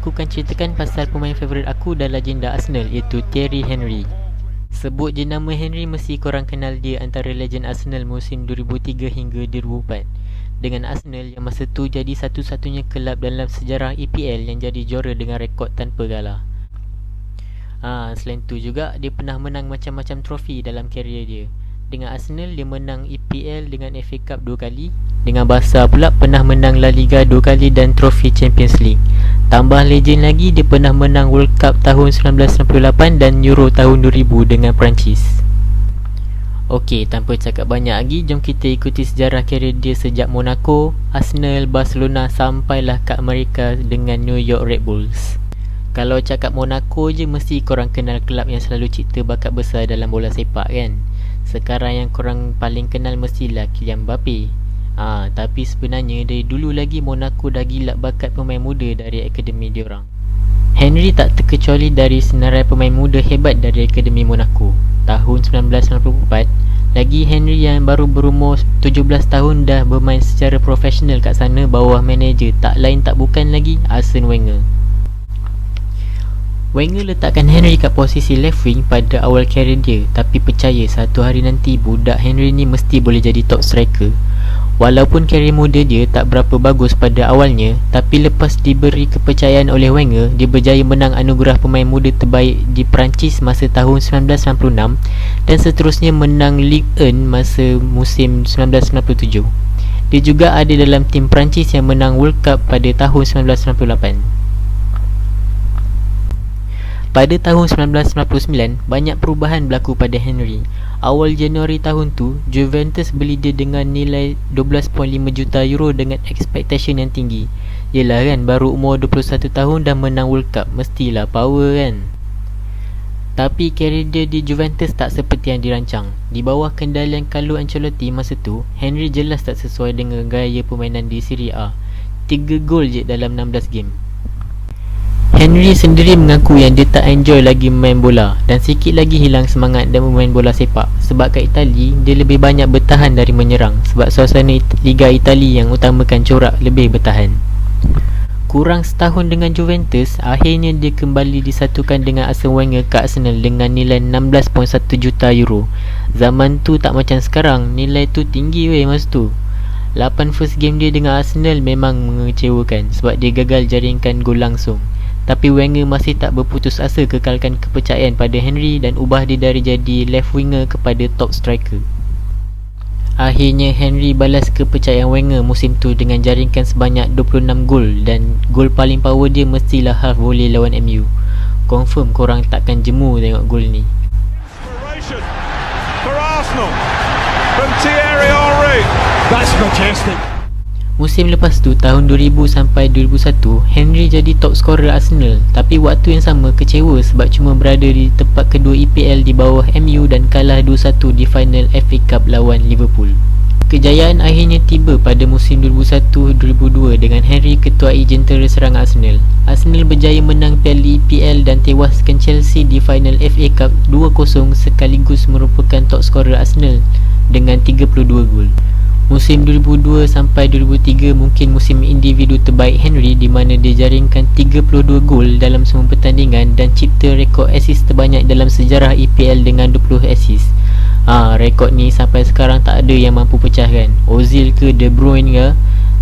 aku akan ceritakan pasal pemain favorit aku dan legenda Arsenal, iaitu Thierry Henry. Sebut je nama Henry, mesti korang kenal dia antara legend Arsenal musim 2003 hingga 2004. Dengan Arsenal yang masa tu jadi satu-satunya kelab dalam sejarah EPL yang jadi juara dengan rekod tanpa kalah. Selain tu juga, dia pernah menang macam-macam trofi dalam karier dia. Dengan Arsenal, dia menang EPL dengan FA Cup 2 kali. Dengan Barca pula pernah menang La Liga 2 kali dan trofi Champions League. Tambah legend lagi, dia pernah menang World Cup tahun 1998 dan Euro tahun 2000 dengan Perancis. Okey, tanpa cakap banyak lagi, jom kita ikuti sejarah karier dia sejak Monaco, Arsenal, Barcelona sampailah ke Amerika dengan New York Red Bulls. Kalau cakap Monaco je, mesti korang kenal kelab yang selalu cipta bakat besar dalam bola sepak kan. Sekarang yang korang paling kenal mestilah Kylian Mbappe. Tapi sebenarnya dari dulu lagi Monaco dah gila bakat pemain muda dari akademi diorang. Henry tak terkecuali dari senarai pemain muda hebat dari akademi Monaco. Tahun 1994, lagi Henry yang baru berumur 17 tahun dah bermain secara profesional kat sana bawah manager tak lain tak bukan lagi Arsene Wenger. Wenger letakkan Henry kat posisi left wing pada awal karier dia, tapi percaya satu hari nanti budak Henry ni mesti boleh jadi top striker. Walaupun karier muda dia tak berapa bagus pada awalnya, tapi lepas diberi kepercayaan oleh Wenger, dia berjaya menang anugerah pemain muda terbaik di Perancis masa tahun 1996 dan seterusnya menang Ligue 1 masa musim 1997. Dia juga ada dalam tim Perancis yang menang World Cup pada tahun 1998. Pada tahun 1999, banyak perubahan berlaku pada Henry. Awal Januari tahun tu, Juventus beli dia dengan nilai 12.5 juta euro dengan expectation yang tinggi. Yelah kan, baru umur 21 tahun dah menang World Cup, mestilah power kan. Tapi karier dia di Juventus tak seperti yang dirancang. Di bawah kendalian Carlo Ancelotti masa tu, Henry jelas tak sesuai dengan gaya permainan di Serie A. 3 gol je dalam 16 game. Henry sendiri mengaku yang dia tak enjoy lagi main bola dan sikit lagi hilang semangat dan bermain bola sepak. Sebab kat Itali, dia lebih banyak bertahan dari menyerang sebab suasana Liga Itali yang utamakan corak lebih bertahan. Kurang setahun dengan Juventus, akhirnya dia kembali disatukan dengan Arsene Wenger ke Arsenal dengan nilai 16.1 juta euro. Zaman tu tak macam sekarang, nilai tu tinggi weh masa tu. 8 first game dia dengan Arsenal memang mengecewakan sebab dia gagal jaringkan gol langsung. Tapi Wenger masih tak berputus asa kekalkan kepercayaan pada Henry dan ubah dia dari jadi left winger kepada top striker. Akhirnya Henry balas kepercayaan Wenger musim tu dengan jaringkan sebanyak 26 gol dan gol paling power dia mestilah half volley lawan MU. Confirm korang takkan jemu tengok gol ni. For Arsenal from Thierry Henry. That's majestic. Musim lepas tu, tahun 2000 sampai 2001, Henry jadi top scorer Arsenal. Tapi waktu yang sama kecewa sebab cuma berada di tempat kedua EPL di bawah MU dan kalah 2-1 di final FA Cup lawan Liverpool. Kejayaan akhirnya tiba pada musim 2001-2002 dengan Henry ketuai jentera serang Arsenal. Arsenal berjaya menang Piala EPL dan tewaskan Chelsea di final FA Cup 2-0 sekaligus merupakan top scorer Arsenal dengan 32 gol. Musim 2002 sampai 2003 mungkin musim individu terbaik Henry di mana dia jaringkan 32 gol dalam semua pertandingan dan cipta rekod assist terbanyak dalam sejarah EPL dengan 20 assist. Rekod ni sampai sekarang tak ada yang mampu pecahkan. Ozil ke De Bruyne ke,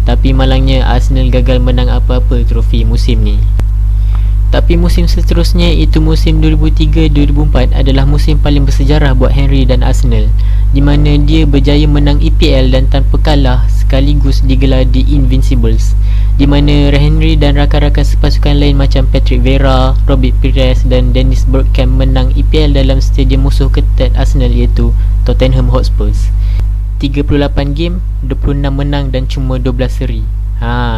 tapi malangnya Arsenal gagal menang apa-apa trofi musim ni. Tapi musim seterusnya, itu musim 2003-2004 adalah musim paling bersejarah buat Henry dan Arsenal, di mana dia berjaya menang EPL dan tanpa kalah sekaligus digelar The Invincibles, di mana Henry dan rakan-rakan sepasukan lain macam Patrick Vieira, Robert Pires dan Dennis Bergkamp menang EPL dalam stadium musuh ketat Arsenal iaitu Tottenham Hotspur. 38 game, 26 menang dan cuma 12 seri.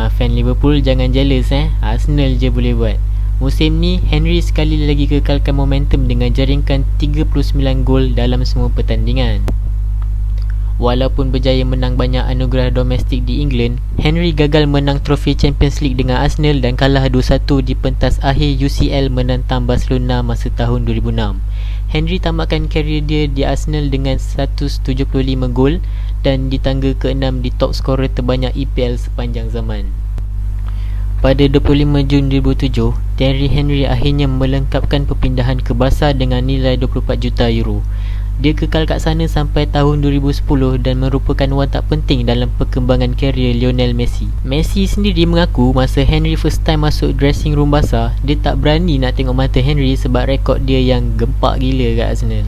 Fan Liverpool jangan jealous Arsenal je boleh buat. Musim ni, Henry sekali lagi kekalkan momentum dengan jaringkan 39 gol dalam semua pertandingan. Walaupun berjaya menang banyak anugerah domestik di England, Henry gagal menang trofi Champions League dengan Arsenal dan kalah 2-1 di pentas akhir UCL menentang Barcelona masa tahun 2006. Henry tamatkan karier dia di Arsenal dengan 175 gol dan di tangga ke-6 di top scorer terbanyak EPL sepanjang zaman. Pada 25 Jun 2007, Thierry Henry akhirnya melengkapkan perpindahan ke Barca dengan nilai 24 juta euro. Dia kekal kat sana sampai tahun 2010 dan merupakan watak penting dalam perkembangan karier Lionel Messi. Messi sendiri mengaku masa Henry first time masuk dressing room Barca, dia tak berani nak tengok mata Henry sebab rekod dia yang gempak gila kat Arsenal.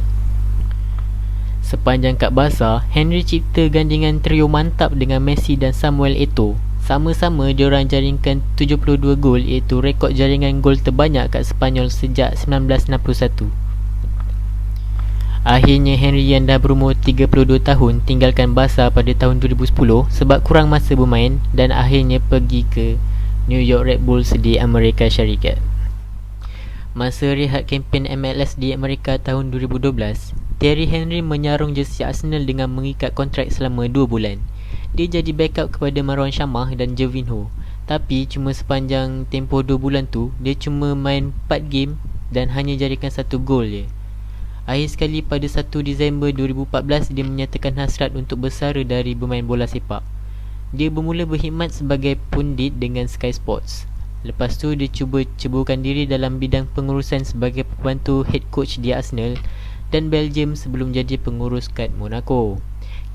Sepanjang kat Barca, Henry cipta gandingan trio mantap dengan Messi dan Samuel Eto'o. Sama-sama diorang jaringkan 72 gol, iaitu rekod jaringan gol terbanyak kat Sepanyol sejak 1961. Akhirnya Henry yang dah berumur 32 tahun tinggalkan Barca pada tahun 2010 sebab kurang masa bermain dan akhirnya pergi ke New York Red Bulls di Amerika Syarikat. Masa rehat kempen MLS di Amerika tahun 2012, Thierry Henry menyarung jersey Arsenal dengan mengikat kontrak selama 2 bulan. Dia jadi backup kepada Marouane Chamakh dan Gervinho. Tapi cuma sepanjang tempoh 2 bulan tu, dia cuma main 4 game dan hanya jadikan 1 gol je. Akhir sekali pada 1 Disember 2014, dia menyatakan hasrat untuk bersara dari bermain bola sepak. Dia bermula berkhidmat sebagai pundit dengan Sky Sports. Lepas tu dia cuba ceburkan diri dalam bidang pengurusan sebagai pembantu head coach di Arsenal dan Belgium sebelum jadi pengurus kad Monaco.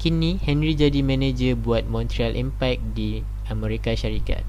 Kini Henry jadi manager buat Montreal Impact di Amerika Syarikat.